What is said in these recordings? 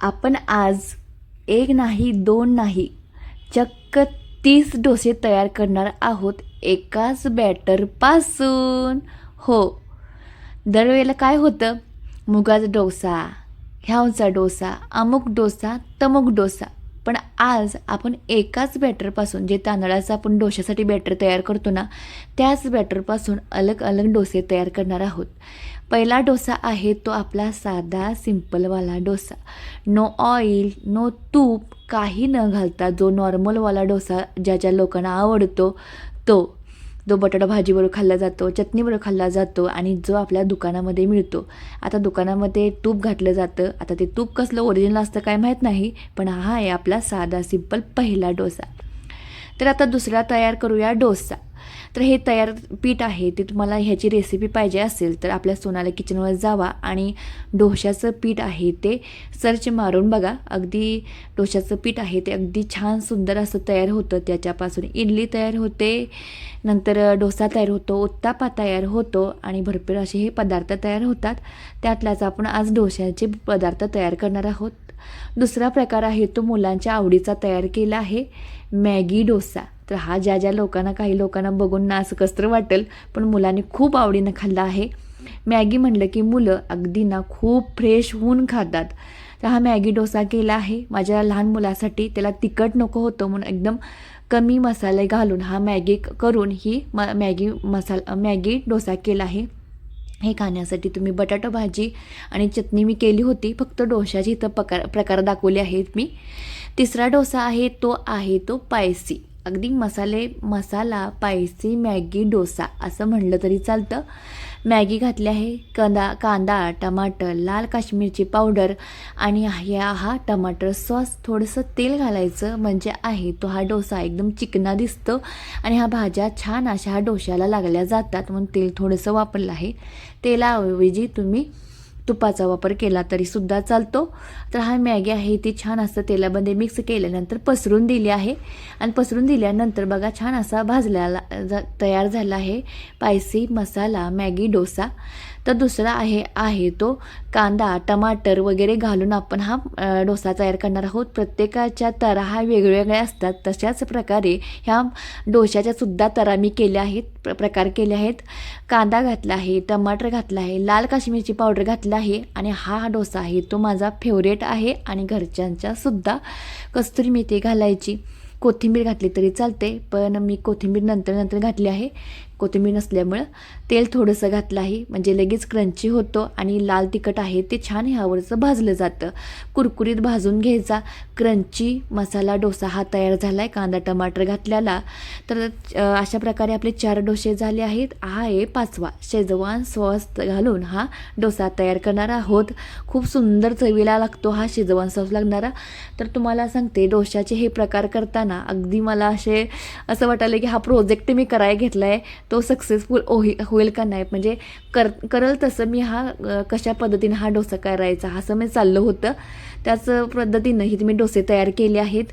आपण आज एक नाही दोन नाही चक्क 30 डोसे तयार करणार आहोत एकाच बॅटरपासून. हो, दरवेळेला काय होतं, मुगाचा डोसा, ह्याचा डोसा, अमुक डोसा, तमुक डोसा. पण आज आपण एकाच बॅटरपासून, जे तांदळाचं आपण डोशासाठी बॅटर तयार करतो ना, त्याच बॅटरपासून अलग अलग डोसे तयार करणार आहोत. पहिला डोसा आहे तो आपला साधा सिंपलवाला डोसा, नो ऑइल, नो तूप, काही न घालता जो नॉर्मलवाला डोसा ज्या ज्या लोकांना आवडतो तो जो बटाटा भाजीबरोबर खाल्ला जातो, चटणीबरोबर खाल्ला जातो आणि जो आपल्या दुकानामध्ये मिळतो. आता दुकानामध्ये तूप घातलं जातं, आता ते तूप कसलं ओरिजिनल असतं काय माहीत नाही, पण हा आहे आपला साधा सिंपल पहिला डोसा. तर आता दुसरा तयार करूया डोसा. तर हे तयार पीठ आहे ते, तुम्हाला ह्याची रेसिपी पाहिजे असेल तर आपल्या सोनाली किचनवर जावा आणि डोशाचं पीठ आहे ते सर्च मारून बघा. अगदी डोशाचं पीठ आहे ते अगदी छान सुंदर असं तयार होतं. त्याच्यापासून इडली तयार होते, नंतर डोसा तयार होतो, उत्तापा तयार होतो आणि भरपूर असे हे पदार्थ तयार होतात. त्यातलाच आपण आज डोशाचे पदार्थ तयार करणार आहोत. दुसरा प्रकार आहे तो मुलांच्या आवडीचा तयार केला आहे, मॅगी डोसा. तर हा ज्या ज्या लोकांना, काही लोकांना बघून ना असं कसं वाटेल, पण मुलांनी खूप आवडीनं खाल्ला आहे. मॅगी म्हणलं की मुलं अगदी ना खूप फ्रेश होऊन खातात. तर हा मॅगी डोसा केला आहे माझ्या लहान मुलासाठी. त्याला तिखट नको होतं म्हणून एकदम कमी मसाले घालून हा मॅगी करून ही मॅगी डोसा केला आहे. हे खाण्यासाठी तुम्ही बटाटा भाजी आणि चटणी मी केली होती, फक्त डोशाची इथं प्रकार दाखवले आहेत मी. तिसरा डोसा आहे तो पायसी, अगदी मसाला पायसी मॅगी डोसा असं म्हणलं तरी चालतं. मॅगी घातली आहे, कांदा, टमाटर, लाल काश्मीरची पावडर आणि हा टमाटर सॉस, थोडंसं तेल घालायचं म्हणजे आहे तो हा डोसा एकदम चिकना दिसतो आणि ह्या भाज्या छान अशा ह्या डोशाला लागल्या जातात म्हणून तेल थोडंसं वापरलं आहे. तेलाऐवजी तुम्ही तुपाचा वापर केला तरीसुद्धा चालतो. तर हा मॅगी आहे ती छान असं तेलामध्ये मिक्स केल्यानंतर पसरून दिली आहे आणि पसरून दिल्यानंतर बघा छान असा भाजलेला तयार झाला आहे स्पायसी मसाला मॅगी डोसा. तर दुसरा आहे तो कांदा, टमाटर वगैरे घालून आपण हा डोसा तयार करणार आहोत. प्रत्येकाच्या तरा हा वेगवेगळ्या असतात, तशाच प्रकारे ह्या डोशाच्या सुद्धा तरा मी केल्या आहेत, प्रकार केले आहेत. कांदा घातला आहे, टमाटर घातला आहे, लाल काश्मीरची पावडर घातला आहे आणि हा डोसा आहे तो माझा फेवरेट आहे आणि घरच्यांच्या सुद्धा. कस्तुरी मेथी घालायची, कोथिंबीर घातली तरी चालते, पण मी कोथिंबीर नंतर घातली आहे. कोथिंबीर नसल्यामुळं तेल थोडंसं घातलं आहे म्हणजे लगेच क्रंची होतो आणि लाल तिखट आहे ते छान ह्यावरचं भाजलं जातं. कुरकुरीत भाजून घ्यायचा क्रंची मसाला डोसा हा तयार झाला आहे कांदा टमाटर घातल्याला. तर अशा प्रकारे आपले 4 डोसे झाले आहेत. हा आहे 5वा, शेजवान सॉस घालून हा डोसा तयार करणार आहोत. खूप सुंदर चवीला लागतो हा शेजवान सॉस लागणारा. तर तुम्हाला सांगते, डोशाचे हे प्रकार करताना अगदी मला असं वाटायला की हा प्रोजेक्ट मी करायला घेतला आहे तो सक्सेसफुल होईल का नाही, म्हणजे करल तसं मी कशा पद्धतीने हा डोसा करायचा असं मी चाललं होतं. त्याच पद्धतीनं ही मी डोसे तयार केले आहेत.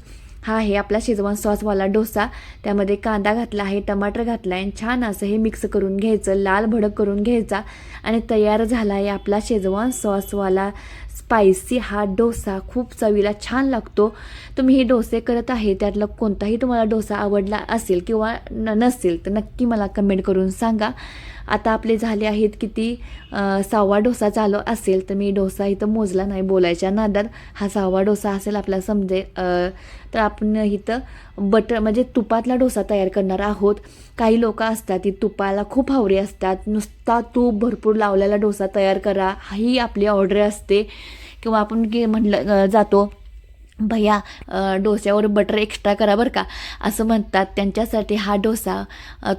हा आहे आपला शेजवान सॉसवाला डोसा. त्यामध्ये कांदा घातला आहे, टमाटर घातला आहे आणि छान असं हे मिक्स करून घ्यायचं, लाल भडक करून घ्यायचा आणि तयार झाला आहे आपला शेजवान सॉसवाला स्पायसी हा डोसा. खूप चवीला छान लागतो. तुम्ही हे डोसे करत आहे त्यातला कोणताही तुम्हाला डोसा आवडला असेल किंवा नसेल तर नक्की मला कमेंट करून सांगा. आता आपले झाले आहेत किती, 6वा डोसा चालू असेल तर मी डोसा इथं मोजला नाही बोलायच्या नादात. हा 6वा डोसा असेल आपला समजेल. तर आपण इथं म्हणजे तुपातला डोसा तयार करणार आहोत. काही लोक असतात ती तुपाला खूप हावरे असतात, नुसता तूप भरपूर लावलेला डोसा तयार करा ही आपली ऑर्डर असते. किंवा आपण म्हटलं जातो भैया डोस्यावर बटर एक्स्ट्रा करा बरं का असं म्हणतात. त्यांच्यासाठी हा डोसा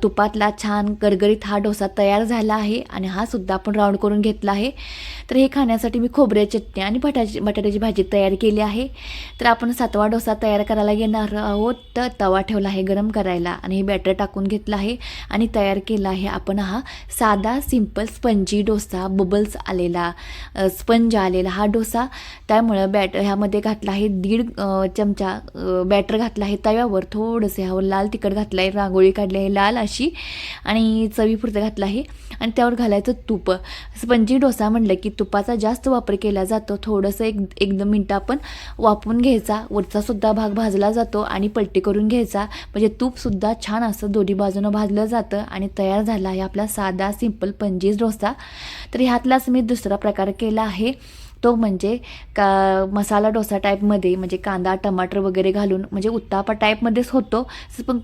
तुपातला छान गरगरीत हा डोसा तयार झाला आहे आणि हा सुद्धा आपण राऊंड करून घेतला आहे. तर हे खाण्यासाठी मी खोबऱ्याची चटणी आणि बटाट्याची भाजी तयार केली आहे. तर आपण 7वा डोसा तयार करायला घेणार आहोत. तर तवा ठेवला आहे गरम करायला आणि हे बॅटर टाकून घेतलं आहे आणि तयार केला आहे आपण हा साधा सिंपल स्पंजी डोसा, बबल्स आलेला, स्पंज आलेला हा डोसा. त्यामुळं ह्यामध्ये घातला आहे चमचा बॅटर घातला आहे तव्यावर. थोडंसं ह्यावर लाल तिखट घातलं आहे, रांगोळी काढली आहे लाल अशी आणि चवीपुरतं घातलं आहे. आणि त्यावर घालायचं तूप. स्पंजी डोसा म्हटलं की तुपाचा जास्त वापर केला जातो. थोडंसं एक 2 मिनटं आपण वापरून घ्यायचा, वरचासुद्धा भाग भाजला जातो आणि पलटी करून घ्यायचा, म्हणजे तूपसुद्धा छान असं दोन्ही बाजूनं भाजलं जातं. आणि तयार झाला आहे आपला साधा सिंपल स्पंजी डोसा. तर ह्यातलाच मी दुसरा प्रकार केला आहे, तो म्हणजे मसाला डोसा टाईपमध्ये, म्हणजे कांदा टमाटर वगैरे घालून, म्हणजे उत्तापा टाईपमध्येच होतो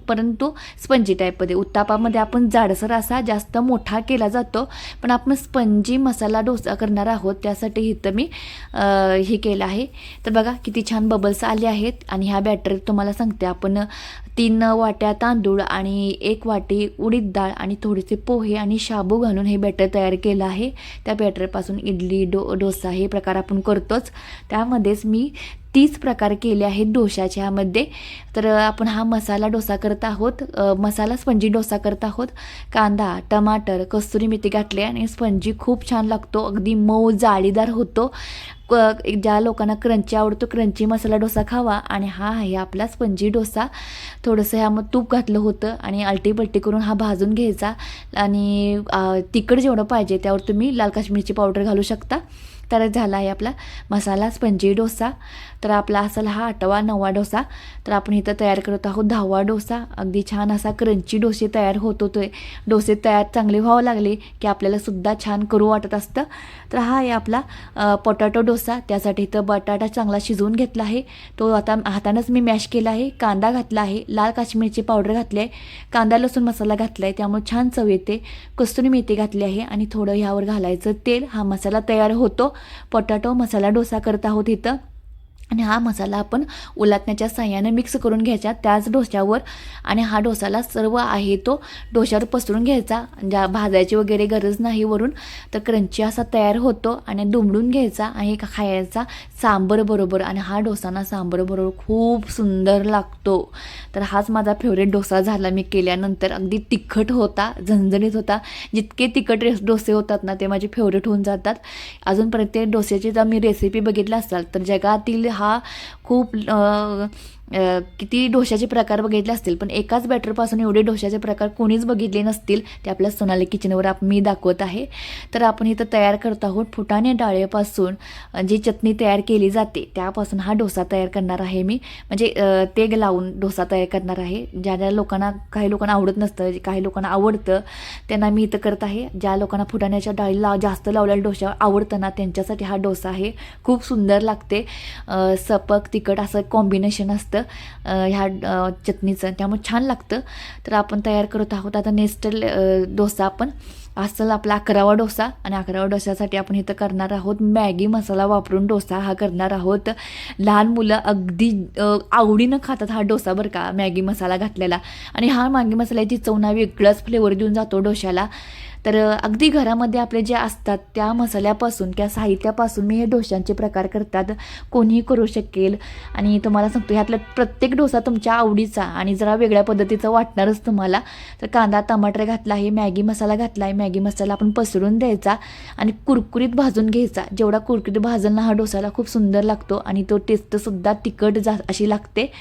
परंतु स्पंजी टाईपमध्ये. उत्तापामध्ये आपण जाडसर असा जास्त मोठा केला जातो, पण आपण स्पंजी मसाला डोसा करणार आहोत त्यासाठी इथं मी हे केलं आहे. तर बघा किती छान बबल्स आले आहेत. आणि ह्या बॅटर तुम्हाला सांगते, आपण 3 वाट्या तांदूळ आणि 1 वाटी उडीद डाळ आणि थोडेसे पोहे आणि शाबू घालून हे बॅटर तयार केलं आहे. त्या बॅटरपासून इडली डोसा हे प्रकार आपण करतोच. त्यामध्येच मी 30 प्रकार केले आहेत डोशाच्या ह्यामध्ये. तर आपण हा मसाला डोसा करत आहोत, मसाला स्पंजी डोसा करत आहोत. कांदा टमाटर कस्तुरी मेथी घातले आणि स्पंजी खूप छान लागतो, अगदी मऊ जाळीदार होतो. ज्या लोकांना क्रंची आवडतो क्रंची मसाला डोसा खावा. आणि हा आहे आपला स्पंजी डोसा. थोडंसं ह्यामध्ये तूप घातलं होतं आणि आलटी पलटी करून हा भाजून घ्यायचा. आणि तिखट जेवढं पाहिजे त्यावर तुम्ही लाल काश्मीरची पावडर घालू शकता. तर झाला आहे आपला मसाला स्पंजी डोसा. तर आपला असेल हा 8वा 9वा डोसा. तर आपण इथं तयार करत आहोत 10वा डोसा. अगदी छान असा क्रंची डोसे तयार होत होते. डोसे तयार चांगले व्हावं लागले की आपल्याला सुद्धा छान करू वाटत असतं. तर हा आहे आपला पोटॅटो डोसा. त्यासाठी इथं बटाटा चांगला शिजवून घेतला आहे, तो आता हातानंच मी मॅश केला आहे. कांदा घातला आहे, लाल काश्मीरची पावडर घातली आहे, कांदा लसूण मसाला घातला आहे, त्यामुळे छान चव येते. कस्तुरी मेथी घातली आहे आणि थोडं ह्यावर घालायचं तेल. हा मसाला तयार होतो. पोटॅटो मसाला डोसा करत आहोत इथं. आणि हा मसाला आपण उलटण्याच्या साह्याने मिक्स करून घ्यायचा त्याच डोश्यावर. आणि हा डोसाला सर्व आहे तो डोश्यावर पसरून घ्यायचा, ज्या भाजायची वगैरे गरज नाही वरून. तर क्रंची असा तयार होतो आणि दुमडून घ्यायचा आणि खायचा सांबर बरोबर. आणि हा डोसा सांबर बरोबर खूप सुंदर लागतो. तर हाच माझा फेवरेट डोसा झाला मी केल्यानंतर. अगदी तिखट होता, झणझणीत होता. जितके तिखट डोसे होतात ना ते माझे फेवरेट होऊन जातात. अजूनपर्यंत ते डोस्याची जर मी रेसिपी बघितली असाल तर जगातील हा खूप किती डोशाचे प्रकार बघितले असतील, पण एकाच बॅटरपासून एवढे डोशाचे प्रकार कोणीच बघितले नसतील. ते आपल्या सोनाली किचनवर मी दाखवत आहे. तर आपण इथं तयार करत आहोत फुटाणे डाळीपासून जी चटणी तयार केली जाते त्यापासून हा डोसा तयार करणार आहे मी. म्हणजे तेल लावून डोसा तयार करणार आहे. ज्या लोकांना, काही लोकांना आवडत नसतं, काही लोकांना आवडतं, त्यांना मी इथं करत आहे. ज्या लोकांना फुटाण्याच्या डाळीला जास्त लावलेल्या डोसा आवडतं ना त्यांच्यासाठी हा डोसा आहे. खूप सुंदर लागते. सपक तिखट असं कॉम्बिनेशन असतं ह्या चटणीचं, त्यामुळे छान लागतं. तर आपण तयार करत आहोत आता नेक्स्ट डोसा. आपण असेल आपला 11वा डोसा. आणि 11व्या डोस्यासाठी आपण इथं करणार आहोत मॅगी मसाला वापरून डोसा हा करणार आहोत. लहान मुलं अगदी आवडीनं खातात हा डोसा बरं का, मॅगी मसाला घातलेला. आणि हा मॅगी मसाल्याची चव ना वेगळाच फ्लेवर देऊन जातो डोश्याला. तर अगदी घरामध्ये आपले जे असतात त्या मसाल्यापासून, त्या साहित्यापासून मी हे डोशांचे प्रकार करतात. कोणीही करू शकेल. आणि तुम्हाला सांगतो ह्यातला प्रत्येक डोसा तुमच्या आवडीचा आणि जरा वेगळ्या पद्धतीचा वाटणारच तुम्हाला. तर कांदा टमाटर घातला आहे, मॅगी मसाला घातला आहे. मॅगी मसाला आपण पसरून द्यायचा आणि कुरकुरीत भाजून घ्यायचा. जेवढा कुरकुरीत भाजल ना हा डोसाला खूप सुंदर लागतो आणि तो टेस्टसुद्धा तिखट अशी लागते.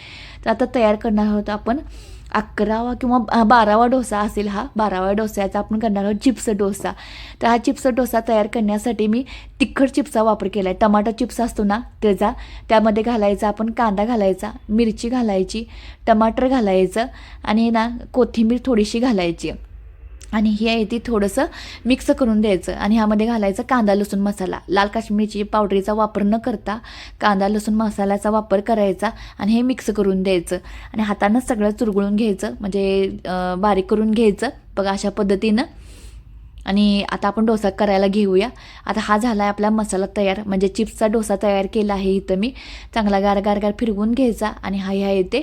तर आता तयार करणार आहोत आपण 11वा किंवा 12वा डोसा असेल हा. 12व्या डोस्याचा आपण करणार आहोत चिप्स डोसा. तर हा चिप्स डोसा तयार करण्यासाठी मी तिखट चिप्सचा वापर केला आहे. टमाटा चिप्स असतो ना त्याचा, त्यामध्ये घालायचा आपण कांदा घालायचा, मिरची घालायची, टमाटर घालायचं आणि ना कोथिंबीर थोडीशी घालायची. आणि हे आहे ती थोडंसं मिक्स करून द्यायचं. आणि ह्यामध्ये घालायचं कांदा लसूण मसाला. लाल काश्मीरची पावडरीचा वापर न करता कांदा लसूण मसाल्याचा वापर करायचा आणि हे मिक्स करून द्यायचं. आणि हातानंच सगळं चुरगळून घ्यायचं, म्हणजे बारीक करून घ्यायचं बघा अशा पद्धतीनं. आणि आता आपण डोसा करायला घेऊया. आता हा झाला आहे आपला मसाला तयार, म्हणजे चिप्सचा डोसा तयार केला आहे इथं मी. चांगला गार गार गार फिरवून घ्यायचा आणि हा ह्या येते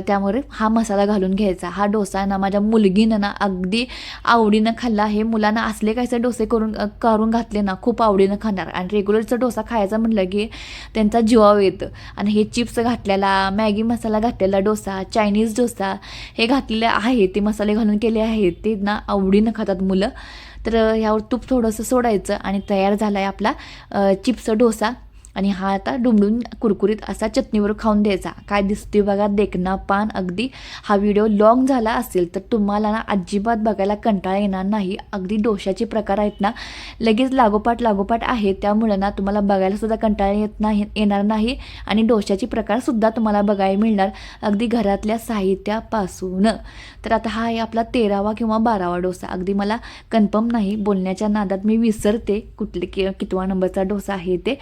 त्यामुळे हा मसाला घालून घ्यायचा. हा डोसा ना माझ्या मुलगीनं ना अगदी आवडीनं खाल्ला आहे. मुलांना असले कायचे डोसे करून घातले ना खूप आवडीनं खाणार. आणि रेग्युलरचा डोसा खायचा म्हटलं की त्यांचा जीवाव येतं. आणि हे चिप्स घातलेला, मॅगी मसाला घातलेला डोसा, चायनीज डोसा हे घातलेले आहे, ते मसाले घालून केले आहेत, ते ना आवडीनं खातात मुलं. तर ह्यावर तूप थोडंसं सोडायचं आणि तयार झाला आहे आपला चिप्स डोसा. आणि हा आता डुमडून कुरकुरीत असा चटणीवर खाऊन द्यायचा. काय दिसते बघा देखना पान. अगदी हा व्हिडिओ लॉंग झाला असेल तर तुम्हाला ना अजिबात बघायला कंटाळा येणार नाही. अगदी डोशाचे प्रकार आहेत ना लगेच लागोपाठ आहे, त्यामुळे ना तुम्हाला बघायला सुद्धा कंटाळा येणार नाही आणि डोशाचे प्रकारसुद्धा तुम्हाला बघायला मिळणार अगदी घरातल्या साहित्यापासून. तर आता हा आहे आपला 13वा किंवा 12वा डोसा. अगदी मला कन्फर्म नाही, बोलण्याच्या नादात मी विसरते कितवा नंबरचा डोसा आहे ते.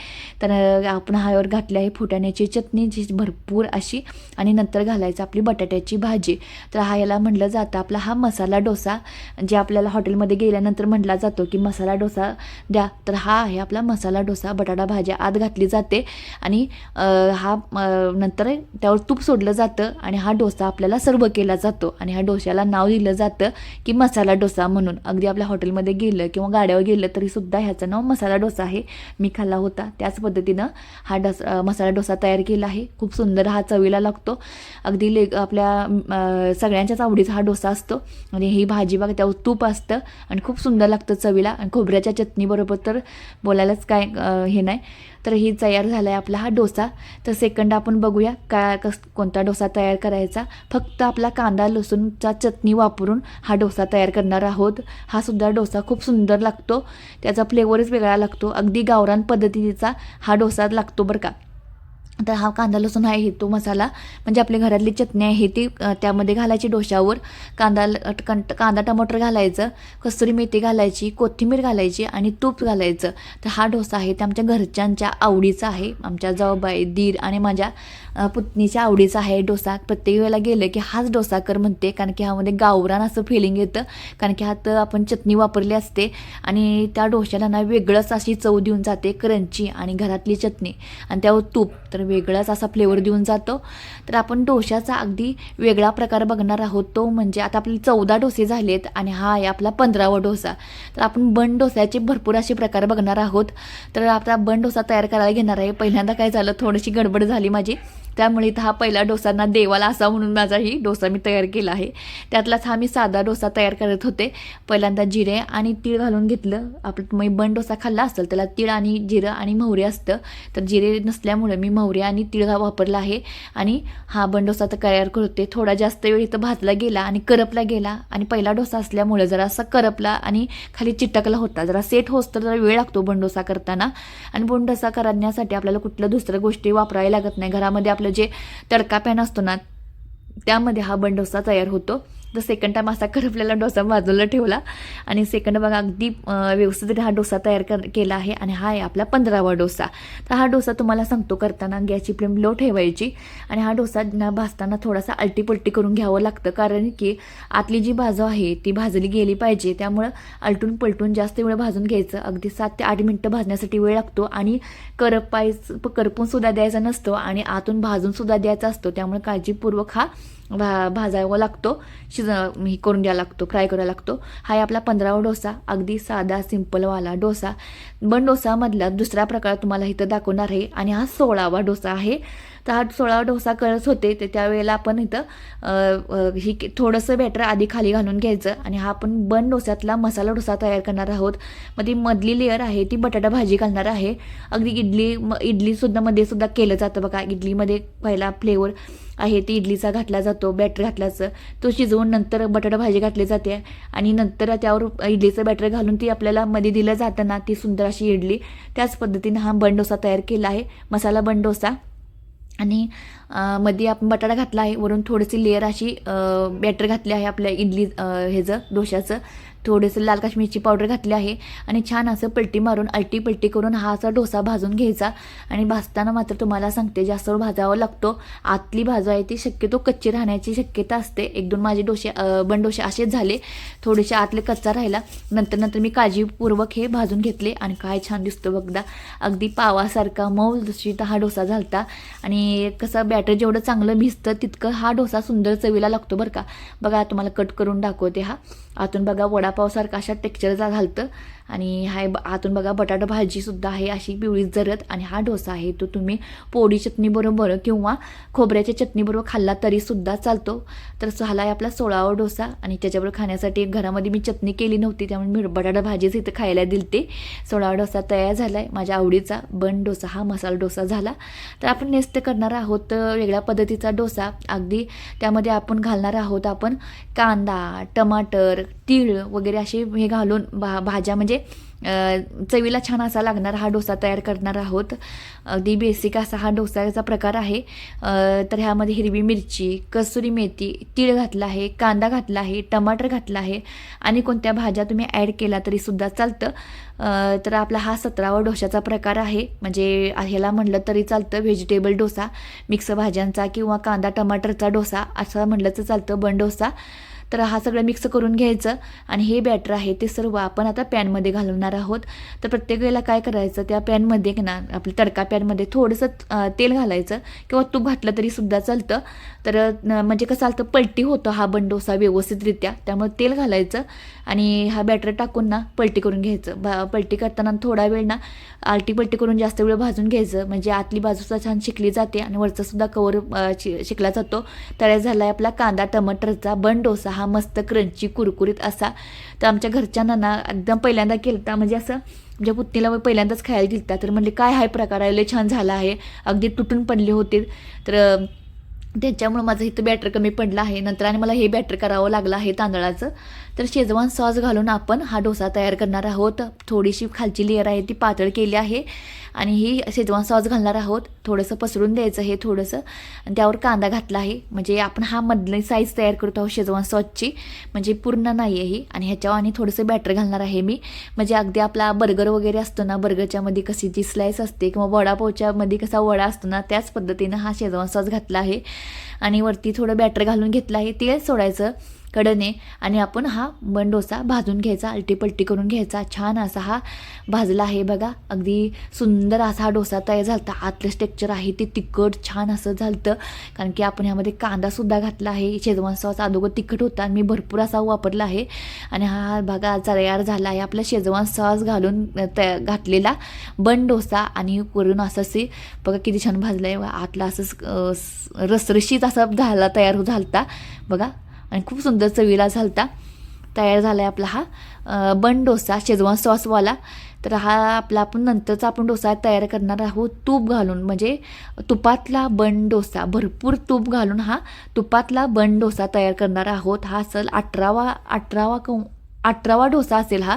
तर आपण ह्यावर घातले आहे फुटाण्याची चटणी जी भरपूर अशी, आणि नंतर घालायचं आपली बटाट्याची भाजी. तर हा याला म्हटलं जातं आपला हा मसाला डोसा, जे आपल्याला हॉटेलमध्ये गेल्यानंतर म्हटला जातो की मसाला डोसा द्या. तर हा आहे आपला मसाला डोसा. बटाटा भाजी आत घातली जाते आणि हा नंतर त्यावर तूप सोडलं जातं आणि हा डोसा आपल्याला सर्व केला जातो. आणि ह्या डोश्याला नाव दिलं जातं की मसाला डोसा म्हणून. अगदी आपल्या हॉटेलमध्ये गेलं किंवा गाड्यावर गेलं तरीसुद्धा ह्याचं नाव मसाला डोसा आहे. मी खाल्ला होता, त्याच पद्धतीनं हा मसाला डोसा तयार केला आहे. खूप सुंदर हा चवीला लागतो. अगदी आपल्या सगळ्यांच्याच आवडीचा हा डोसा असतो. आणि ही भाजी बघा त्यावर तूप असतं आणि खूप सुंदर लागतं चवीला. आणि खोबऱ्याच्या चटणीबरोबर तर बोलायलाच काय हे नाही. तर ही तयार झाला आहे आपला हा डोसा. तर सेकंड आपण बघूया कोणता डोसा तयार करायचा. फक्त आपला कांदा लसूणचा चटणी वापरून हा डोसा तयार करणार आहोत. हा सुद्धा डोसा खूप सुंदर लागतो, त्याचा फ्लेवरच वेगळा लागतो. अगदी गावरान पद्धतीचा हा डोसा लागतो बरं का. तर हा कांदा लसूण आहे तो मसाला म्हणजे आपली घरातली चटणी आहे ती त्यामध्ये घालायची डोशावर. कांदा टमाटर घालायचं, कसुरी मेथी घालायची, कोथिंबीर घालायची आणि तूप घालायचं. तर हा डोसा आहे ते आमच्या घरच्यांच्या आवडीचा आहे. आमच्या जाऊबाई, दीर आणि माझ्या पुतणीच्या आवडीचा आहे डोसा. प्रत्येक वेळेला गेलं की हाच डोसा कर म्हणते, कारण की ह्यामध्ये गावरान असं फिलिंग येतं. कारण की ह्यात आपण चटणी वापरली असते आणि त्या डोश्याला ना वेगळंच अशी चव देऊन जाते, क्रंची आणि घरातली चटणी आणि त्यावर तूप, तर वेगळाच असा फ्लेवर देऊन जातो. तर आपण डोशाचा अगदी वेगळा प्रकार बघणार आहोत. तो म्हणजे आता आपले 14 डोसे झालेत आणि हा आहे आपला 15वा डोसा. तर आपण बन डोस्याचे भरपूर असे प्रकार बघणार आहोत. तर आता बन डोसा तयार करायला घेणार आहे. पहिल्यांदा काय झालं, थोडीशी गडबड झाली माझी, त्यामुळे इथं हा पहिला डोसा ना देवाला असा म्हणून माझाही डोसा मी तयार केला आहे. त्यातलाच हा मी साधा डोसा तयार करत होते. पहिल्यांदा जिरे आणि तीळ घालून घेतलं. आपण तुम्ही बन डोसा खाल्ला असेल त्याला तीळ आणि जिरं आणि मोहरी असतं, तर जिरे नसल्यामुळे मी मोहरी आणि तीळ वापरला आहे. आणि हा बन डोसा तर तयार करते. थोडा जास्त वेळ इथं भाजला गेला आणि करपला गेला, आणि पहिला डोसा असल्यामुळे जरा असा करपला आणि खाली चिटकला होता. जरा सेट होस तर जरा वेळ लागतो बन डोसा करताना. आणि बन डोसा करण्यासाठी आपल्याला कुठलं दुसऱ्या गोष्टी वापरायला लागत नाही. घरामध्ये आपलं जे तडका पॅन असतो ना त्यामध्ये हा बन डोसा तयार होतो. तर सेकंड टाईम असा करपलेला डोसा बाजूला ठेवला आणि सेकंड बघा अगदी व्यवस्थित हा डोसा तयार केला आहे. आणि हा आहे आपला 15वा डोसा. तर हा डोसा तुम्हाला सांगतो करताना गॅसची फ्लेम लो ठेवायची आणि हा डोसा भाजताना थोडासा अलटीपलटी करून घ्यावं लागतं, कारण की आतली जी बाजू आहे ती भाजली गेली पाहिजे. त्यामुळं अलटून पलटून जास्त वेळ भाजून घ्यायचं. अगदी 7 ते 8 मिनटं भाजण्यासाठी वेळ लागतो. आणि करपून सुद्धा द्यायचा नसतो आणि आतून भाजून सुद्धा द्यायचा असतो. त्यामुळे काळजीपूर्वक हा भाजावा लागतो, हे करून द्यावा लागतो, फ्राय करावा लागतो. हा आहे आपला 15वा डोसा. अगदी साधा सिंपलवाला डोसा. बन डोसामधला दुसरा प्रकार तुम्हाला इथं दाखवणार आहे. आणि हा 16वा डोसा आहे. तर हा 16वा डोसा करत होते ते त्यावेळेला आपण इथं ही थोडंसं बॅटर आधी खाली घालून घ्यायचं. आणि हा आपण बन डोस्यातला मसाला डोसा तयार करणार आहोत. मग ती मधली लेअर आहे ती बटाटा भाजी घालणार आहे. अगदी इडलीसुद्धा मध्ये सुद्धा केलं जातं बघा. इडलीमध्ये पहिला फ्लेवर आहे ती इडलीचा घातला जातो, बॅटर घातल्याचं तो शिजवून नंतर बटाटा भाजी घातली जाते आणि नंतर त्यावर इडलीचं बॅटर घालून ती आपल्याला मध्ये दिलं जातं ना, ती सुंदर अशी इडली. त्याच पद्धतीने हा बन डोसा तयार केला आहे, मसाला बन डोसा. आणि मध्ये आपण बटाटा घातला आहे, वरून थोडीशी लेअर अशी बॅटर घातली आहे आपल्या इडली डोश्याचं. थोडंसं लाल काश्मीरची पावडर घातली आहे आणि छान असं पलटी मारून अलटी पलटी करून हा असा डोसा भाजून घ्यायचा. आणि भाजताना मात्र तुम्हाला सांगते जास्त वेळ भाजावा लागतो. आतली भाजू आहे ती शक्यतो कच्ची राहण्याची शक्यता असते. 1-2 माझे बन डोसे असेच झाले, थोडेसे आतले कच्चा राहिला. नंतर मी काळजीपूर्वक हे भाजून घेतले आणि काय छान दिसतो बघा. अगदी पावासारखा मऊ जशी हा डोसा झालता. आणि कसं बॅटर जेवढं चांगलं भिजतं तितकं हा डोसा सुंदर चवीला लागतो बरं का. बघा तुम्हाला कट करून दाखवते. हा आतून बघा वडापावसारखा अशा टेक्स्चरचा घालतं आणि आतून बघा बटाटा भाजीसुद्धा आहे अशी पिवळी जरद. आणि हा डोसा आहे तो तुम्ही पोळी चटणीबरोबर किंवा खोबऱ्याच्या चटणीबरोबर खाल्ला तरीसुद्धा चालतो. तर झाला आहे आपला 16वा डोसा. आणि त्याच्याबरोबर खाण्यासाठी घरामध्ये मी चटणी केली नव्हती, त्यामुळे मी बटाटा भाजीच इथं खायला दिलते. 16वा डोसा तयार झाला आहे माझ्या आवडीचा बन डोसा, हा मसाला डोसा झाला. तर आपण नेक्स्ट करणार आहोत वेगळ्या पद्धतीचा डोसा. अगदी त्यामध्ये आपण घालणार आहोत आपण कांदा, टमाटर, तीळ वगैरे असे हे घालून भाज्या म्हणजे चवीला छान असा लागणार हा डोसा तयार करणार आहोत. अगदी बेसिक असा हा डोसाचा प्रकार आहे. तर ह्यामध्ये हिरवी मिरची, कसुरी मेथी, तीळ घातला आहे, कांदा घातला आहे, टमाटर घातला आहे आणि कोणत्या भाज्या तुम्ही ॲड केला तरीसुद्धा चालतं. तर आपला हा 17वा डोशाचा प्रकार आहे. म्हणजे ह्याला म्हटलं तरी चालतं व्हेजिटेबल डोसा, मिक्स भाज्यांचा किंवा कांदा टमाटरचा डोसा असं म्हटलं तर चालतं, बन डोसा. तर हा सगळं मिक्स करून घ्यायचं आणि हे बॅटर आहे ते सर्व आपण आता पॅनमध्ये घालवणार आहोत. तर प्रत्येक वेळेला काय करायचं, त्या पॅनमध्ये ना आपल्या तडका पॅनमध्ये थोडंसं तेल घालायचं किंवा तूप घातलं तरीसुद्धा चालतं. तर म्हणजे कसं चालतं पलटी होतं हा बन डोसा व्यवस्थितरित्या, त्यामुळे तेल घालायचं आणि हा बॅटर टाकून ना पलटी करून घ्यायचं. पलटी करताना थोडा वेळ ना आलटी पलटी करून जास्त वेळ भाजून घ्यायचं, म्हणजे आतली बाजूचा छान शिकली जाते आणि वरचासुद्धा कवर शिकला जातो. तयार झाला आहे आपला कांदा टमाटरचा बन डोसा, हा मस्त क्रंची कुरकुरीत असा. तर आमच्या घरच्यांना ना एकदम पहिल्यांदा केलता, म्हणजे असं म्हणजे पुतणीला पहिल्यांदाच खायला दिलता. तर म्हणले काय हा प्रकार आहे, लय छान झाला आहे, अगदी तुटून पडले होते. तर त्याच्यामुळे माझं इथं बॅटर कमी पडलं आहे. नंतर आणि मला हे बॅटर करावं लागलं आहे तांदळाचं. तर शेजवान सॉस घालून आपण हा डोसा तयार करणार आहोत. थोडीशी खालची लेअर आहे ती पातळ केली आहे आणि ही शेजवान सॉस घालणार आहोत. थोडंसं पसरून द्यायचं हे थोडंसं आणि त्यावर कांदा घातला आहे. म्हणजे आपण हा मधली साईज तयार करत आहोत शेजवान सॉसची, म्हणजे पूर्ण नाही आहे ही. आणि ह्याच्यावर आणि थोडंसं बॅटर घालणार आहे मी, म्हणजे अगदी आपला बर्गर वगैरे असतो ना, बर्गरच्यामध्ये कशी जी स्लाईस असते किंवा वडापावच्यामध्ये कसा वडा असतो ना, त्याच पद्धतीनं हा शेजवान सॉस घातला आहे. आणि वरती थोडं बॅटर घालून घेतलं आहे, तेल सोडायचं कडेने आणि आपण हा बन डोसा भाजून घ्यायचा, आलटीपलटी करून घ्यायचा. छान असा हा भाजला आहे बघा, अगदी सुंदर असा हा डोसा तयार झाला. आतलं स्ट्रक्चर आहे ते तिखट छान असं झालं, कारण की आपण ह्यामध्ये कांदासुद्धा घातला आहे. शेजवान सॉस अगोदर तिखट होता आणि मी भरपूर असा वापरला आहे. आणि हा बघा तयार झाला आहे आपला शेजवान सॉस घालून घातलेला बन डोसा. आणि वरून असं बघा किती छान भाजलं आहे, आतला असं रसरशीत असा तयार झालता बघा आणि खूप सुंदर चवीला झालता. तयार झाला आहे आपला हा बन डोसा शेजवान सॉसवाला. तर हा आपला आपण नंतरचा आपण डोसा तयार करणार आहोत तूप घालून, म्हणजे तुपातला बन डोसा, भरपूर तूप घालून हा तुपातला बन डोसा तयार करणार आहोत. हा असेल 18वा डोसा असेल हा.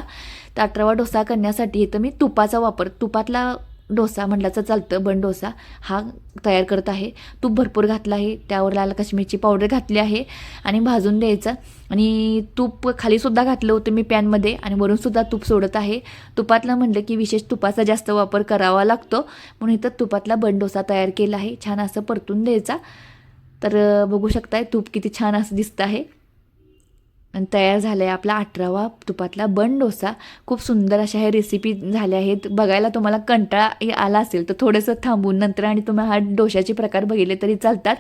तर 18वा डोसा करण्यासाठी इथं मी तुपातला डोसा म्हटलं तर चालतं, बन डोसा हा तयार करत आहे. तूप भरपूर घातलं आहे, त्यावर लाल काश्मीरची पावडर घातली आहे आणि भाजून द्यायचं. आणि तूप खालीसुद्धा घातलं होतं मी पॅनमध्ये आणि वरूनसुद्धा तूप सोडत आहे. तुपातलं म्हटलं की विशेष तुपाचा जास्त वापर करावा लागतो, म्हणून इथं तुपातला बन डोसा तयार केला आहे. छान असं परतून द्यायचा. तर बघू शकताय तूप किती छान असं दिसतं आहे. आणि तयार झाला आहे आपला 18वा तुपातला बन डोसा. खूप सुंदर अशा ह्या रेसिपी झाल्या आहेत. बघायला तुम्हाला कंटाळा आला असेल तर थोडंसं थांबून नंतर आणि तुम्ही हा डोशाचे प्रकार बघितले तरी चालतात.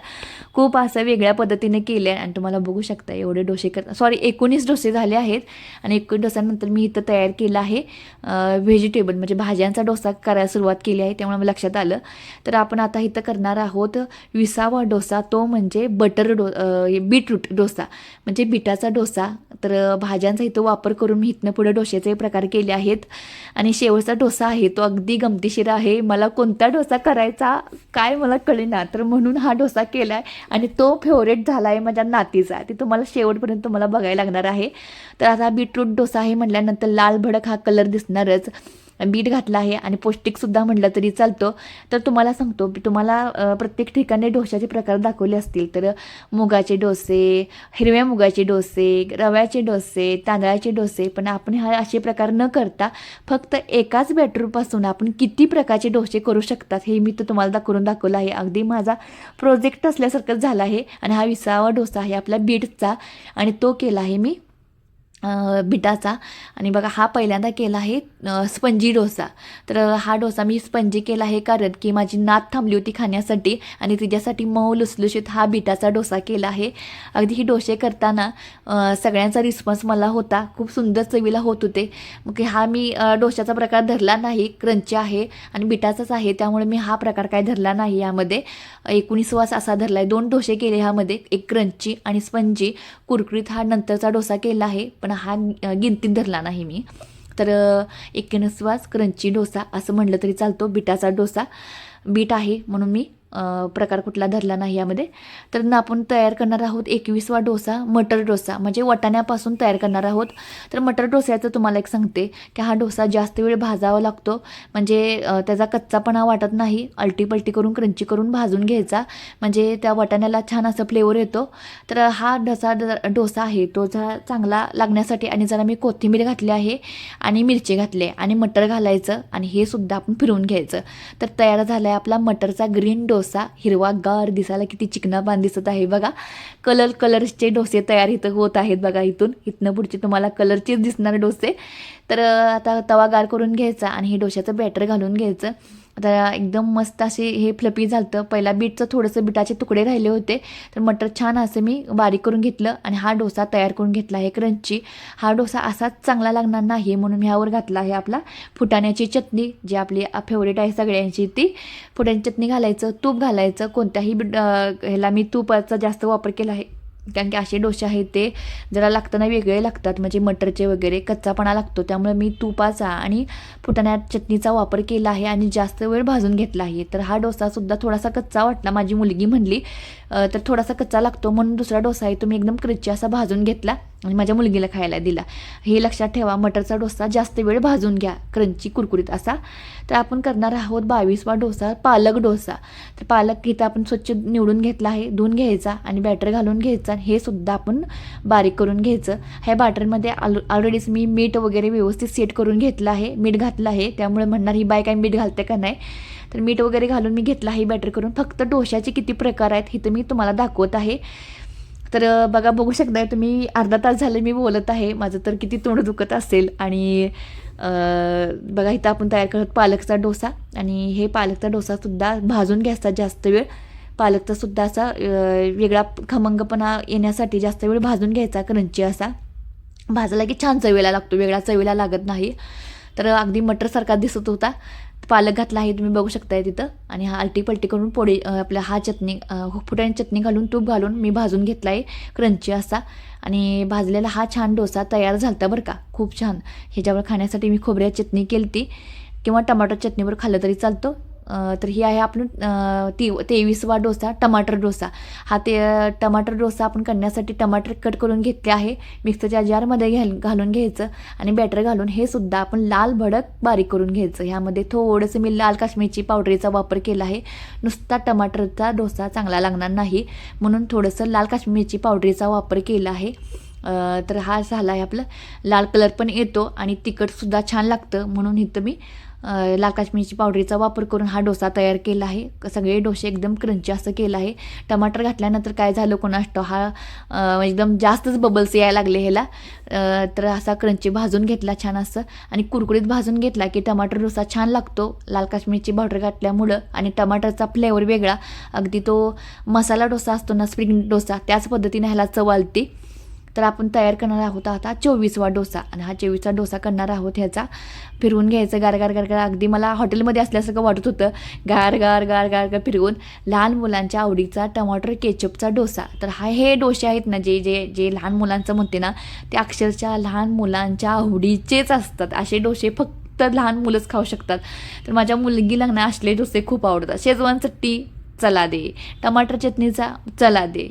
खूप असं वेगळ्या पद्धतीने केले आहे आणि तुम्हाला बघू शकता एवढे डोसे 19 डोसे झाले आहेत. आणि 19 डोस्यानंतर मी इथं तयार केलं आहे व्हेजिटेबल म्हणजे भाज्यांचा डोसा करायला सुरुवात केली आहे, त्यामुळे मला लक्षात आलं. तर आपण आता इथं करणार आहोत 20वा डोसा, तो म्हणजे बीटरूट डोसा म्हणजे बीटाचा डोसा. तर भाज्यांचा इथं वापर करून मी इथनं पुढे डोश्याचे प्रकार केले आहेत. आणि शेवटचा डोसा आहे तो अगदी गमतीशीर आहे. मला कोणता डोसा करायचा काय मला कळेना, तर म्हणून हा डोसा केला आहे आणि तो फेवरेट झाला आहे माझ्या नातीचा. ते तुम्हाला शेवटपर्यंत मला बघायला लागणार आहे. तर आता बीटरूट डोसा आहे म्हटल्यानंतर लाल भडक हा कलर दिसणारच. बीट घातला आहे आणि पौष्टिकसुद्धा म्हटलं तरी चालतो. तर तुम्हाला सांगतो, तुम्हाला प्रत्येक ठिकाणी डोशाचे प्रकार दाखवले असतील, तर मुगाचे डोसे, हिरव्या मुगाचे डोसे, रव्याचे डोसे, तांदळाचे डोसे, पण आपण हा असे प्रकार न करता फक्त एकाच बॅटरपासून आपण किती प्रकारचे डोसे करू शकतात हे मी तर तुम्हाला दाखवलं आहे. अगदी माझा प्रोजेक्ट असल्यासारखंच झाला आहे. आणि हा 20वा डोसा आहे आपला बीटचा आणि तो केला आहे मी बिटाचा. आणि बघा हा पहिल्यांदा केला आहे स्पंजी डोसा. तर हा डोसा मी स्पंजी केला आहे कारण की माझी नात थांबली होती खाण्यासाठी आणि तिच्यासाठी मऊ लुसलुशीत हा बिटाचा डोसा केला आहे. अगदी ही डोसे करताना सगळ्यांचा रिस्पॉन्स मला होता, खूप सुंदर चवीला होत होते. मग हा मी डोशाचा प्रकार धरला नाही, क्रंची आहे आणि बिटाचाच आहे, त्यामुळे मी हा प्रकार काय धरला नाही. यामध्ये 19 वास असा धरला आहे. 2 डोसे केले ह्यामध्ये, एक क्रंची आणि स्पंजी कुरकुरीत हा नंतरचा डोसा केला आहे, पण हा गिनतीत धरला नाही मी. तर 21 वास क्रंची डोसा असं म्हटलं तरी चालतो. बिटाचा डोसा, बीट आहे म्हणून मी प्रकार कुठला धरला नाही यामध्ये. तर ना आपण तयार करणार आहोत 21वा डोसा, मटर डोसा, म्हणजे वाटाण्यापासून तयार करणार आहोत. तर मटर डोस्याचं तुम्हाला एक सांगते की हा डोसा जास्त वेळ भाजावा लागतो, म्हणजे त्याचा कच्चापणा वाटत नाही. अलटीपलटी करून क्रंची करून भाजून घ्यायचा, म्हणजे त्या वाटाण्याला छान असं फ्लेवर येतो. तर हा डोसा आहे तो चांगला लागण्यासाठी आणि जरा मी कोथिंबीर घातली आहे आणि मिरची घातली आहे आणि मटर घालायचं आणि हे सुद्धा आपण फिरवून घ्यायचं. तर तयार झाला आहे आपला मटरचा ग्रीन डोसा. हिरवागार दिसायला किती चिकनापान दिसत आहे बघा. कलर्सचे डोसे तयार इथं होत आहेत बघा. इथनं पुढचे तुम्हाला कलरचेच दिसणार डोसे. तर आता तवा गार करून घ्यायचा आणि हे डोश्याचं बॅटर घालून घ्यायचं. आता एकदम मस्त असे हे फ्लपी झालं. पहिला बीटचं थोडंसं बिटाचे तुकडे राहिले होते, तर मटर छान असं मी बारीक करून घेतलं आणि हा डोसा तयार करून घेतला आहे क्रंची. हा डोसा असाच चांगला लागणार नाही म्हणून मी ह्यावर घातला आहे आपला फुटाण्याची चटणी, जी आपली फेवरेट आहे सगळ्यांची. ती फुटाण्याची चटणी घालायचं, तूप घालायचं. कोणत्याही ह्याला मी तुपाचा जास्त वापर केला आहे, कारण की असे डोसे आहेत ते जरा लागताना वेगळे लागतात, म्हणजे मटरचे वगैरे कच्चापणा लागतो. त्यामुळे मी तुपाचा आणि फुटाण्या चटणीचा वापर केला आहे आणि जास्त वेळ भाजून घेतला आहे. तर हा डोसासुद्धा थोडासा कच्चा वाटला, माझी मुलगी म्हणली तर थोडासा कच्चा लागतो म्हणून दुसरा डोसा आहे तो मी एकदम क्रंची असा भाजून घेतला आणि माझ्या मुलगीला खायला दिला. हे लक्षात ठेवा, मटरचा डोसा जास्त वेळ भाजून घ्या, क्रंची कुरकुरीत असा. तर आपण करणार आहोत 22वा डोसा, पालक डोसा. तर पालक इथं आपण स्वच्छ निवडून घेतला आहे, धुवून घ्यायचा आणि बॅटर घालून घ्यायचा. हे सुद्धा आपण बारीक करून घ्यायचं. ह्या बॅटरमध्ये ऑलरेडीच मी मीठ वगैरे व्यवस्थित सेट करून घेतलं आहे, मीठ घातलं आहे. त्यामुळे म्हणणार ही बाय काय मीठ घालते का नाही, तर मीठ वगैरे घालून मी घेतलं आहे बॅटर करून. फक्त डोश्याचे किती प्रकार आहेत इथं मी तुम्हाला दाखवत आहे. तर बघू शकताय तुम्ही, अर्धा तास झाले मी बोलत आहे, माझं तर किती तोंड दुखत असेल. आणि बघा इथं आपण तयार करत पालकचा डोसा, आणि हे पालकचा डोसासुद्धा भाजून घ्यायचा जास्त वेळ. पालकचा सुद्धा असा वेगळा खमंगपणा येण्यासाठी जास्त वेळ भाजून घ्यायचा, क्रंची असा भाजला की छान चवीला लागतो, वेगळा चवीला लागत नाही. तर अगदी मटरसारखा दिसत होता. पालक घातला आहे तुम्ही बघू शकताय तिथं. आणि हा अलटी करून पोळी आपल्या हा चटणी फुटाणी चटणी घालून तूप घालून मी भाजून घेतला आहे क्रंची असा. आणि भाजलेला हा छान डोसा तयार झाला बरं का, खूप छान. ह्याच्यावर खाण्यासाठी मी खोबऱ्या चटणी केली ती, किंवा टमाटर चटणीवर खाल्लं तरी चालतं. तर ही आहे आपण 23वा डोसा, टमाटर डोसा. हा टमाटर डोसा आपण करण्यासाठी टमाटर कट करून घेतले आहे, मिक्सरच्या जारमध्ये घालून घ्यायचं आणि बॅटर घालून हे सुद्धा आपण लाल भडक बारीक करून घ्यायचं. ह्यामध्ये थोडंसं मी लाल काश्मीरची पावडरीचा वापर केला आहे. नुसता टमाटरचा डोसा चांगला लागणार नाही म्हणून थोडंसं लाल काश्मीरची पावडरीचा वापर केला आहे. तर हा झाला आहे आपला, लाल कलर पण येतो आणि तिखटसुद्धा छान लागतं म्हणून इथं मी लाल काश्मीरची पावडरीचा वापर करून हा डोसा तयार केला आहे. सगळे डोसे एकदम क्रंची असं केलं आहे. टमाटर घातल्यानंतर काय झालं कोणास ठाऊक, हा एकदम जास्तच बबल्स यायला लागले ह्याला. तर असा क्रंची भाजून घेतला छान असं आणि कुरकुरीत भाजून घेतला की टमाटर डोसा छान लागतो, लाल काश्मीरची पावडर घातल्यामुळं. आणि टमाटरचा फ्लेवर वेगळा, अगदी तो मसाला डोसा असतो ना, स्प्रिंग डोसा, त्याच पद्धतीने ह्याला चव आलती. तर आपण तयार करणार आहोत आता 24वा डोसा. आणि हा 24वा डोसा करणार आहोत. ह्याचा फिरवून घ्यायचं, गार गार गार गार. अगदी मला हॉटेलमध्ये असल्यासारखं वाटत होतं, गार गार गार गार गार फिरवून. लहान मुलांच्या आवडीचा टमाटर केचपचा डोसा. तर हे डोसे आहेत ना, जे जे जे लहान मुलांचं म्हणते ना, ते अक्षरशः लहान मुलांच्या आवडीचेच असतात. असे डोसे फक्त लहान मुलंच खाऊ शकतात. तर माझ्या मुलगीला ना असले डोसे खूप आवडतात. शेजवान चटणी चला दे, टमाटर चटणीचा चला दे,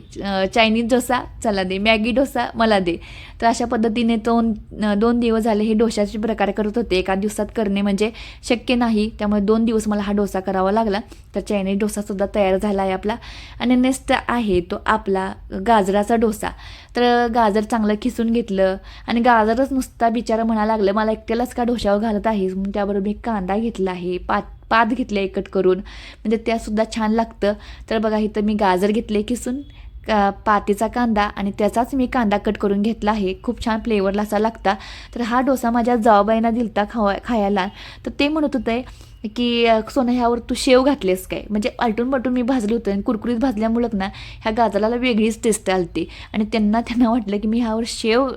चायनीज डोसा चला दे, मॅगी डोसा मला दे. तर अशा पद्धतीने 2 दिवस झाले हे डोशाचे प्रकार करत होते. एका दिवसात करणे म्हणजे शक्य नाही, त्यामुळे 2 दिवस मला हा डोसा करावा लागला. तर चायनीज डोसासुद्धा तयार झाला आहे आपला. आणि नेक्स्ट आहे तो आपला गाजराचा डोसा. तर गाजर चांगलं खिसून घेतलं आणि गाजरच नुसता बिचारा म्हणायला लागलं मला एकट्यालाच का डोशावर घालत आहेस, म्हणून त्याबरोबर मी कांदा घेतला आहे, पात घेतले कट करून, म्हणजे त्यासुद्धा छान लागतं. तर बघा इथं मी गाजर घेतले खिसून, पातीचा कांदा आणि त्याचाच मी कांदा कट करून घेतला आहे. खूप छान फ्लेवरला असा लागता. तर हा डोसा माझ्या जावबाईंना दिलता खायला. तर ते म्हणत होते की सोनं ह्यावर तू शेव घातलेस काय, म्हणजे आलटून पलटून मी भाजली होतं आणि कुरकुरीत भाजल्यामुळं ना ह्या गाजराला वेगळीच टेस्ट आलती आणि त्यांना वाटलं की मी ह्यावर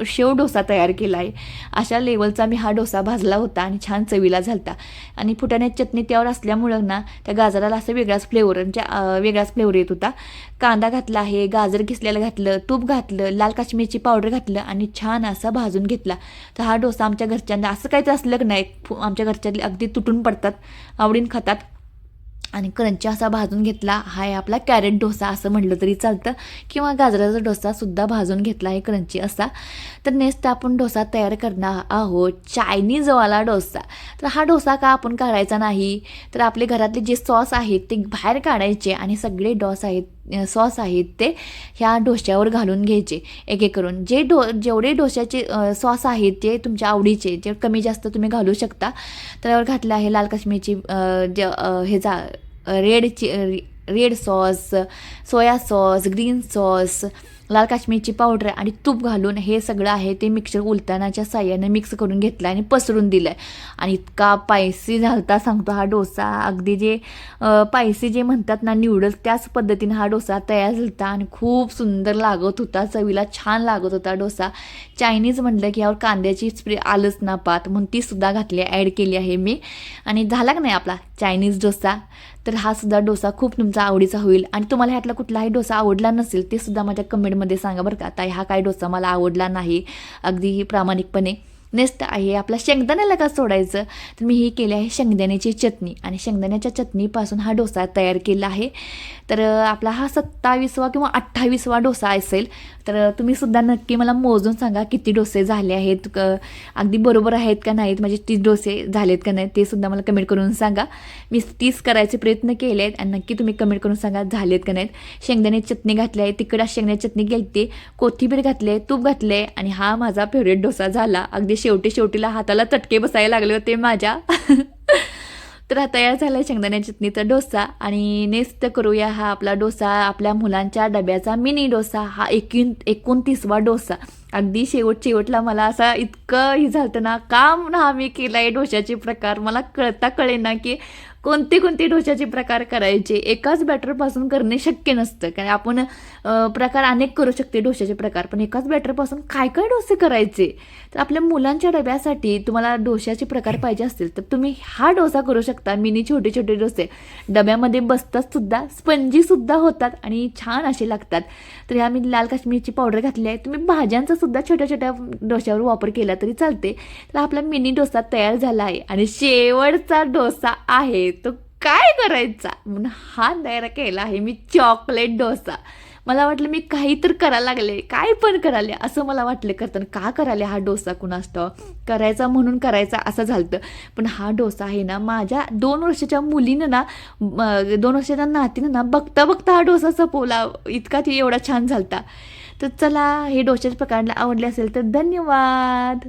शेव डोसा तयार केला आहे. अशा लेवलचा मी हा डोसा भाजला होता आणि छान चवीला झालता. आणि फुटाण्याची चटणी त्यावर असल्यामुळं ना त्या गाजराला असं वेगळाच फ्लेवर म्हणजे वेगळाच फ्लेवर येत होता. कांदा घातला आहे, गाजर किसलेलं घातलं, तूप घातलं, लाल काश्मीरची पावडर घातलं आणि छान असा भाजून घेतला. तर हा डोसा आमच्या घरच्यांना असं काहीच असलं की नाही, आमच्या घरच्यातले अगदी तुटून पडतात, आवडीन खातात. आणि क्रंची असा भाजून घेतला. हा आहे आपला कॅरेट डोसा असं म्हटलं तरी चालतं, किंवा गाजराचा डोसासुद्धा भाजून घेतला आहे क्रंची असा. तर नेक्स्ट आपण डोसा तयार करणार आहोत चायनीजवाला डोसा. तर हा डोसा का आपण करायचा नाही, तर आपले घरातले जे सॉस आहेत ते बाहेर काढायचे आणि सगळे सॉस आहेत ते ह्या डोश्यावर घालून घ्यायचे एक एक करून. जेवढे डोश्याचे सॉस आहेत ते तुमच्या आवडीचे, जे कमी जास्त तुम्ही घालू शकता. त्यावर घातलं आहे लाल काश्मीरची red sauce, soya sauce, green sauce, लाल काश्मीरची पावडर आणि तूप घालून हे सगळं आहे ते मिक्सर उलतानाच्या साह्यानं मिक्स करून घेतलं आणि पसरून दिलं आहे. आणि इतका पायसी झालता सांगतो हा डोसा, अगदी जे पायसी जे म्हणतात ना न्यूडल्स, त्याच पद्धतीनं हा डोसा तयार झाला आणि खूप सुंदर लागत होता, चवीला छान लागत होता डोसा. चायनीज म्हटलं की यावर कांद्याची स्प्रे आलंच ना पात, म्हणून तीसुद्धा घातली, ॲड केली आहे मी. आणि झाला का नाही आपला चायनीज डोसा. तर हा सुद्धा डोसा खूप तुमचा आवडीचा होईल. आणि तुम्हाला ह्यातला कुठलाही डोसा आवडला नसेल ते सुद्धा माझ्या कमेंटमध्ये सांगा बरं का. आता हा काय डोसा मला आवडला नाही, अगदी प्रामाणिकपणे. नेक्स्ट आहे आपला शेंगदाण्याला का सोडायचं, तर मी ही केली आहे शेंगदाण्याची चटणी आणि शेंगदाण्याच्या चटणीपासून हा डोसा तयार केला आहे. तर आपला हा 27वा किंवा 28वा डोसा असेल. तर तुम्हीसुद्धा नक्की मला मोजून सांगा किती डोसे झाले आहेत, अगदी बरोबर आहेत का नाहीत, म्हणजे 30 डोसे झालेत का नाहीत ते सुद्धा मला कमेंट करून सांगा. मी 30 करायचे प्रयत्न केले आहेत आणि नक्की तुम्ही कमेंट करून सांगा झालेत का नाहीत. शेंगदाण्याची चटणी घातली आहे, तिकडे शेंगदाण्याची चटणी घालते, कोथिंबीर घातली आहे, तूप घातले आणि हा माझा फेवरेट डोसा झाला. अगदी शेवटीला हाताला चटके बसायला लागले होते माझ्या. तर हा तयार झाला आहे शेंगदाण्याच्या चटणीचा डोसा. आणि नेक्स्ट करूया हा आपला डोसा, आपल्या मुलांच्या डब्याचा मिनी डोसा. हा 29वा डोसा. अगदी शेवटला मला असा इतकं ही झालं ना, काम ना मी केला आहे डोशाचे प्रकार, मला कळेना की कोणते डोशाचे प्रकार करायचे. एकाच बॅटरपासून करणे शक्य नसतं, कारण आपण प्रकार अनेक करू शकते डोशाचे प्रकार, पण एकाच बॅटरपासून काय डोसे करायचे. तर आपल्या मुलांच्या डब्यासाठी तुम्हाला डोशाचे प्रकार पाहिजे असतील तर तुम्ही हा डोसा करू शकता. मिनी छोटे डोसे डब्यामध्ये बसतात सुद्धा, स्पंजीसुद्धा होतात आणि छान असे लागतात. तर ह्या मी लाल काश्मीरची पावडर घातली आहे. तुम्ही भाज्यांचा सुद्धा छोट्या डोश्यावर वापर केला तरी चालते. तर आपला मिनी डोसा तयार झाला आहे. आणि शेवटचा डोसा आहे तो काय करायचा म्हणून हा तयार केला आहे मी चॉकलेट डोसा. मला वाटलं मी काही तर करायला लागले, काय पण करायला असं मला वाटलं करताना, का करायला हा डोसा कुणास ठाऊक, करायचा म्हणून करायचा असं झालं. पण हा डोसा आहे ना माझ्या 2 वर्षाच्या मुलीनं ना 2 वर्षाच्या नातीनं ना बघता हा डोसा संपवला, इतका ती एवढा छान झालता. तर चला, हे डोशाचे प्रकार आवडले असेल तर धन्यवाद.